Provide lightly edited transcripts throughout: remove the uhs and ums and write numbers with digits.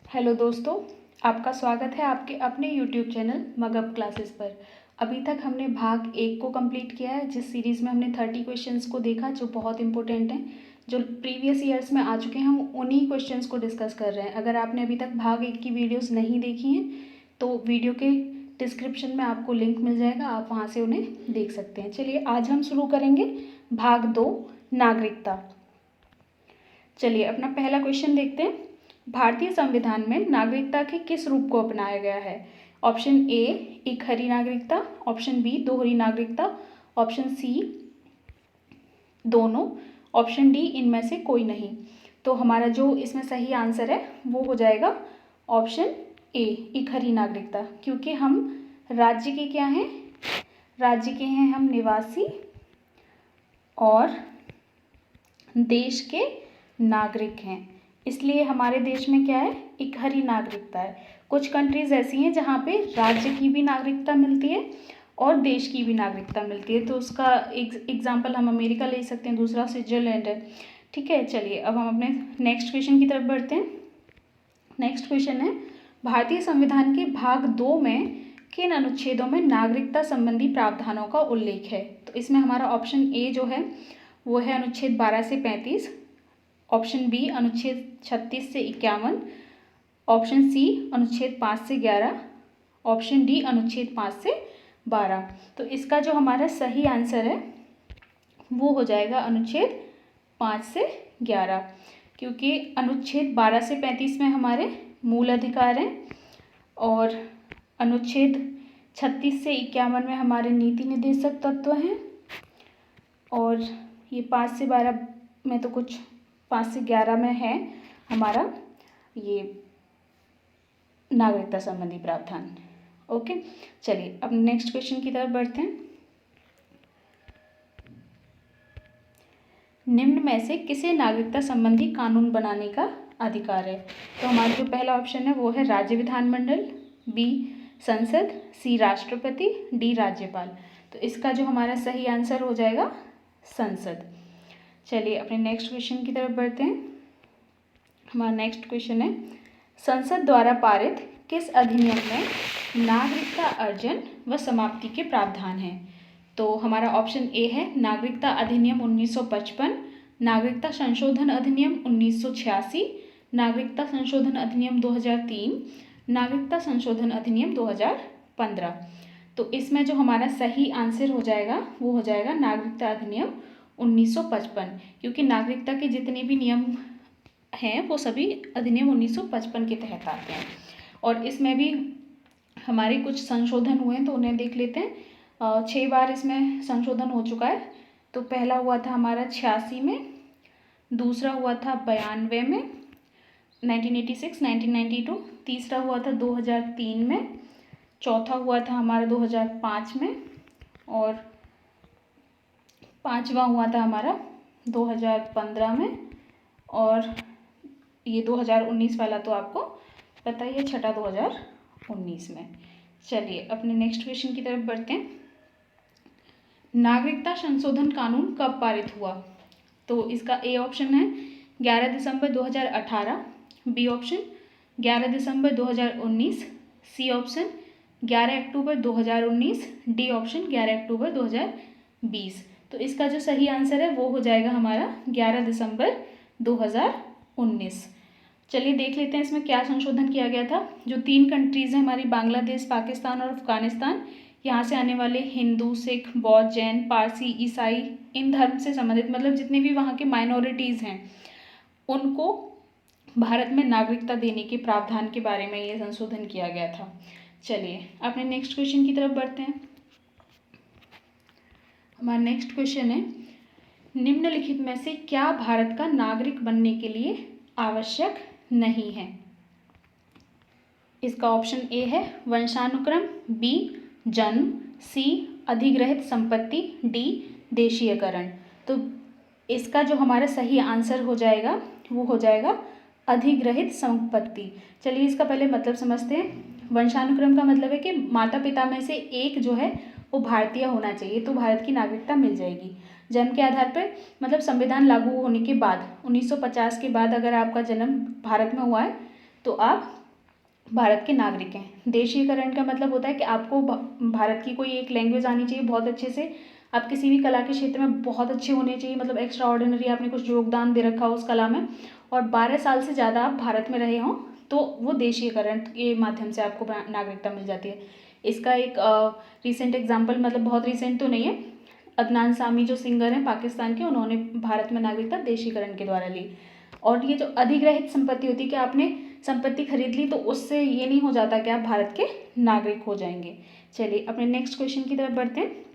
Hello दोस्तों, आपका स्वागत है आपके अपने यूट्यूब चैनल मगअप क्लासेस पर। अभी तक हमने भाग 1 को कंप्लीट किया है, जिस सीरीज़ में हमने 30 क्वेश्चंस को देखा जो बहुत इंपॉर्टेंट हैं, जो प्रीवियस ईयर्स में आ चुके हैं। हम उन्हीं क्वेश्चंस को डिस्कस कर रहे हैं। अगर आपने अभी तक भाग 1 की वीडियोज़ नहीं देखी हैं तो वीडियो के डिस्क्रिप्शन में आपको लिंक मिल जाएगा, आप वहाँ से उन्हें देख सकते हैं। चलिए आज हम शुरू करेंगे भाग 2 नागरिकता। चलिए अपना पहला क्वेश्चन देखते हैं। भारतीय संविधान में नागरिकता के किस रूप को अपनाया गया है? ऑप्शन ए एक हरी नागरिकता, ऑप्शन बी दोहरी नागरिकता, ऑप्शन सी दोनों, ऑप्शन डी इनमें से कोई नहीं। तो हमारा जो इसमें सही आंसर है वो हो जाएगा ऑप्शन ए एक हरी नागरिकता, क्योंकि हम राज्य के क्या हैं? राज्य के हैं हम निवासी और देश के नागरिक हैं, इसलिए हमारे देश में क्या है? एक हरी नागरिकता है। कुछ कंट्रीज़ ऐसी हैं जहाँ पे राज्य की भी नागरिकता मिलती है और देश की भी नागरिकता मिलती है। तो उसका एग्जाम्पल हम अमेरिका ले सकते हैं, दूसरा स्विट्जरलैंड है। ठीक है, चलिए अब हम अपने नेक्स्ट क्वेश्चन की तरफ बढ़ते हैं। नेक्स्ट क्वेश्चन है, भारतीय संविधान के भाग 2 में किन अनुच्छेदों में नागरिकता संबंधी प्रावधानों का उल्लेख है? तो इसमें हमारा ऑप्शन ए जो है वो है अनुच्छेद 12 से 35, ऑप्शन बी अनुच्छेद 36 से 51, ऑप्शन सी अनुच्छेद 5 से 11, ऑप्शन डी अनुच्छेद 5 से 12। तो इसका जो हमारा सही आंसर है वो हो जाएगा अनुच्छेद 5 से 11, क्योंकि अनुच्छेद 12 से 35 में हमारे मूल अधिकार हैं और अनुच्छेद 36 से 51 में हमारे नीति निर्देशक तत्व हैं और ये 5 से 12 में तो कुछ 5 से 11 में है हमारा ये नागरिकता संबंधी प्रावधान। ओके, चलिए अब नेक्स्ट क्वेश्चन की तरफ बढ़ते हैं। निम्न में से किसे नागरिकता संबंधी कानून बनाने का अधिकार है? तो हमारा जो पहला ऑप्शन है वो है राज्य विधानमंडल, बी संसद, सी राष्ट्रपति, डी राज्यपाल। तो इसका जो हमारा सही आंसर हो जाएगा संसद। चलिए अपने नेक्स्ट क्वेश्चन की तरफ बढ़ते हैं। हमारा नेक्स्ट क्वेश्चन है, संसद द्वारा पारित किस अधिनियम में नागरिकता अर्जन व समाप्ति के प्रावधान हैं? तो हमारा ऑप्शन ए है नागरिकता अधिनियम 1955, नागरिकता संशोधन अधिनियम 1986, नागरिकता संशोधन अधिनियम 2003, नागरिकता संशोधन अधिनियम 2015। तो इसमें जो हमारा सही आंसर हो जाएगा वो हो जाएगा नागरिकता अधिनियम 1955, क्योंकि नागरिकता के जितने भी नियम हैं वो सभी अधिनियम 1955 के तहत आते हैं और इसमें भी हमारे कुछ संशोधन हुए हैं तो उन्हें देख लेते हैं। 6 बार इसमें संशोधन हो चुका है। तो पहला हुआ था हमारा 86 में, दूसरा हुआ था 92 में 1986 1992, तीसरा हुआ था 2003 में, चौथा हुआ था हमारा 2005 में और पांचवा हुआ था हमारा 2015 में और ये 2019 वाला तो आपको पता ही है, छठा 2019 में। चलिए अपने नेक्स्ट क्वेश्चन की तरफ बढ़ते हैं। नागरिकता संशोधन कानून कब पारित हुआ? तो इसका ए ऑप्शन है 11 दिसंबर 2018, बी ऑप्शन 11 दिसंबर 2019, सी ऑप्शन 11 अक्टूबर 2019, डी ऑप्शन 11 अक्टूबर 2020। तो इसका जो सही आंसर है वो हो जाएगा हमारा 11 दिसंबर 2019। चलिए देख लेते हैं इसमें क्या संशोधन किया गया था। जो 3 कंट्रीज़ हैं हमारी, बांग्लादेश, पाकिस्तान और अफगानिस्तान, यहाँ से आने वाले हिंदू, सिख, बौद्ध, जैन, पारसी, ईसाई, इन धर्म से संबंधित मतलब जितने भी वहाँ के माइनॉरिटीज़ हैं उनको भारत में नागरिकता देने के प्रावधान के बारे में ये संशोधन किया गया था। चलिए अपने नेक्स्ट क्वेश्चन की तरफ बढ़ते हैं। हमारा नेक्स्ट क्वेश्चन है, निम्नलिखित में से क्या भारत का नागरिक बनने के लिए आवश्यक नहीं है? इसका ऑप्शन ए है वंशानुक्रम, बी जन्म, सी अधिग्रहित संपत्ति, डी देशीयकरण। तो इसका जो हमारा सही आंसर हो जाएगा वो हो जाएगा अधिग्रहित संपत्ति। चलिए इसका पहले मतलब समझते हैं। वंशानुक्रम का मतलब है कि माता पिता में से एक जो है वो भारतीय होना चाहिए तो भारत की नागरिकता मिल जाएगी। जन्म के आधार पर मतलब संविधान लागू होने के बाद 1950 के बाद अगर आपका जन्म भारत में हुआ है तो आप भारत के नागरिक हैं। देशीयकरण का मतलब होता है कि आपको भारत की कोई एक लैंग्वेज आनी चाहिए बहुत अच्छे से, आप किसी भी कला के क्षेत्र में बहुत अच्छे होने चाहिए, मतलब एक्स्ट्रा ऑर्डिनरी आपने कुछ योगदान दे रखा हो उस कला में, और 12 साल से ज़्यादा आप भारत में रहे हों, तो वो देशीयकरण के माध्यम से आपको नागरिकता मिल जाती है। इसका एक रिसेंट एग्जाम्पल, मतलब बहुत रिसेंट तो नहीं है, अदनान सामी जो सिंगर हैं पाकिस्तान के, उन्होंने भारत में नागरिकता देशीकरण के द्वारा ली। और ये जो अधिग्रहित संपत्ति होती है कि आपने संपत्ति खरीद ली, तो उससे ये नहीं हो जाता कि आप भारत के नागरिक हो जाएंगे। चलिए अपने नेक्स्ट क्वेश्चन की तरफ बढ़ते हैं।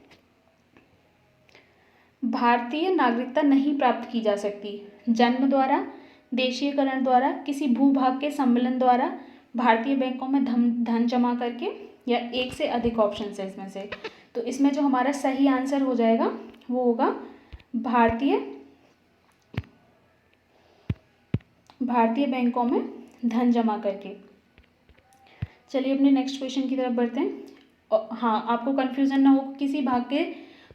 भारतीय नागरिकता नहीं प्राप्त की जा सकती जन्म द्वारा, देशीयकरण द्वारा, किसी भूभाग के सम्मेलन द्वारा, भारतीय बैंकों में धन जमा करके, या एक से अधिक ऑप्शन है इसमें से। तो इसमें जो हमारा सही आंसर हो जाएगा वो होगा भारतीय बैंकों में धन जमा करके। चलिए अपने नेक्स्ट क्वेश्चन की तरफ बढ़ते हैं। हाँ, आपको कन्फ्यूज़न ना हो,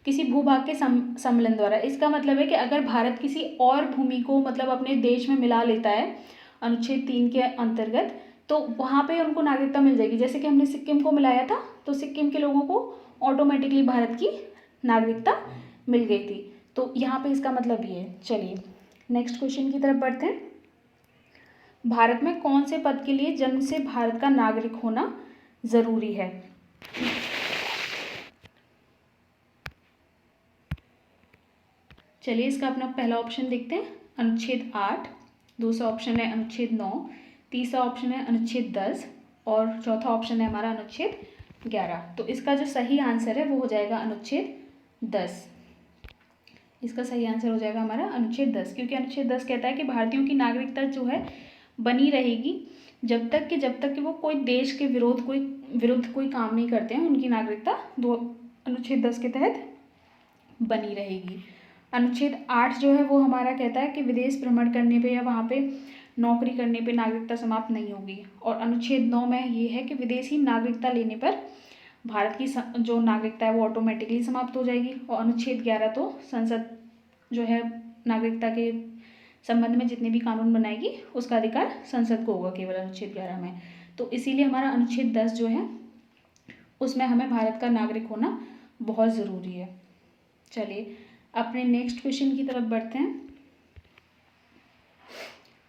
किसी भूभाग के सम्मेलन द्वारा, इसका मतलब है कि अगर भारत किसी और भूमि को मतलब अपने देश में मिला लेता है अनुच्छेद 3 के अंतर्गत, तो वहाँ पे उनको नागरिकता मिल जाएगी। जैसे कि हमने सिक्किम को मिलाया था, तो सिक्किम के लोगों को ऑटोमेटिकली भारत की नागरिकता मिल गई थी। तो यहाँ पे इसका मतलब ये है। चलिए नेक्स्ट क्वेश्चन की तरफ बढ़ते हैं। भारत में कौन से पद के लिए जन्म से भारत का नागरिक होना ज़रूरी है? चलिए इसका अपना पहला ऑप्शन देखते हैं, अनुच्छेद 8, दूसरा ऑप्शन है अनुच्छेद 9, तीसरा ऑप्शन है अनुच्छेद 10 और चौथा ऑप्शन है हमारा अनुच्छेद 11। तो इसका जो सही आंसर है वो हो जाएगा अनुच्छेद 10। इसका सही आंसर हो जाएगा हमारा अनुच्छेद 10, क्योंकि अनुच्छेद 10 कहता है कि भारतीयों की नागरिकता जो है बनी रहेगी जब तक कि वो कोई देश के विरुद्ध कोई काम नहीं करते हैं, उनकी नागरिकता अनुच्छेद 10 के तहत बनी रहेगी। अनुच्छेद 8 जो है वो हमारा कहता है कि विदेश भ्रमण करने पे या वहाँ पे नौकरी करने पे नागरिकता समाप्त नहीं होगी। और अनुच्छेद 9 में ये है कि विदेशी नागरिकता लेने पर भारत की जो नागरिकता है वो ऑटोमेटिकली समाप्त हो जाएगी। और अनुच्छेद 11 तो संसद जो है नागरिकता के संबंध में जितने भी कानून बनाएगी उसका अधिकार संसद को होगा केवल अनुच्छेद 11 में। तो इसीलिए हमारा अनुच्छेद 10 जो है उसमें हमें भारत का नागरिक होना बहुत ज़रूरी है। चलिए अपने नेक्स्ट क्वेश्चन की तरफ बढ़ते हैं।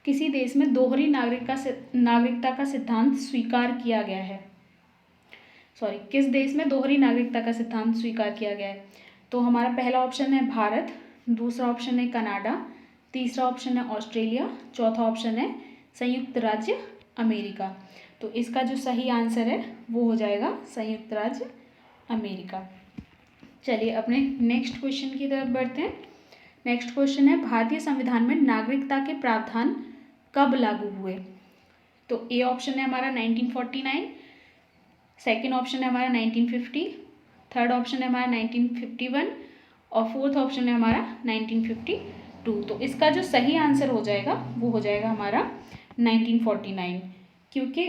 किसी देश में दोहरी नागरिकता का सिद्धांत स्वीकार किया गया है? किस देश में दोहरी नागरिकता का सिद्धांत स्वीकार किया गया है? तो हमारा पहला ऑप्शन है भारत, दूसरा ऑप्शन है कनाडा, तीसरा ऑप्शन है ऑस्ट्रेलिया, चौथा ऑप्शन है संयुक्त राज्य अमेरिका। तो इसका जो सही आंसर है वो हो जाएगा संयुक्त राज्य अमेरिका। चलिए अपने नेक्स्ट क्वेश्चन की तरफ बढ़ते हैं। नेक्स्ट क्वेश्चन है, भारतीय संविधान में नागरिकता के प्रावधान कब लागू हुए? तो ए ऑप्शन है हमारा 1949, सेकेंड ऑप्शन है हमारा 1950, थर्ड ऑप्शन है हमारा 1951 और फोर्थ ऑप्शन है हमारा 1952। तो इसका जो सही आंसर हो जाएगा वो हो जाएगा हमारा 1949, क्योंकि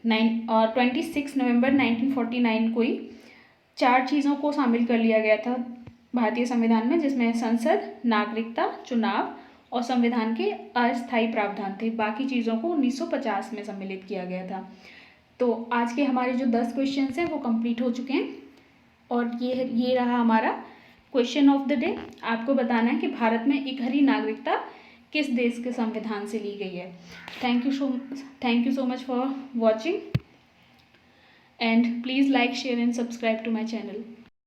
26 नवंबर 1949 को ही 4 चीज़ों को शामिल कर लिया गया था भारतीय संविधान में, जिसमें संसद, नागरिकता, चुनाव और संविधान के अस्थायी प्रावधान थे। बाकी चीज़ों को 1950 में सम्मिलित किया गया था। तो आज के हमारे जो 10 क्वेश्चन हैं वो कंप्लीट हो चुके हैं और ये रहा हमारा क्वेश्चन ऑफ द डे। आपको बताना है कि भारत में इकहरी नागरिकता किस देश के संविधान से ली गई है। Thank you so much for watching and please like, share and subscribe to my channel.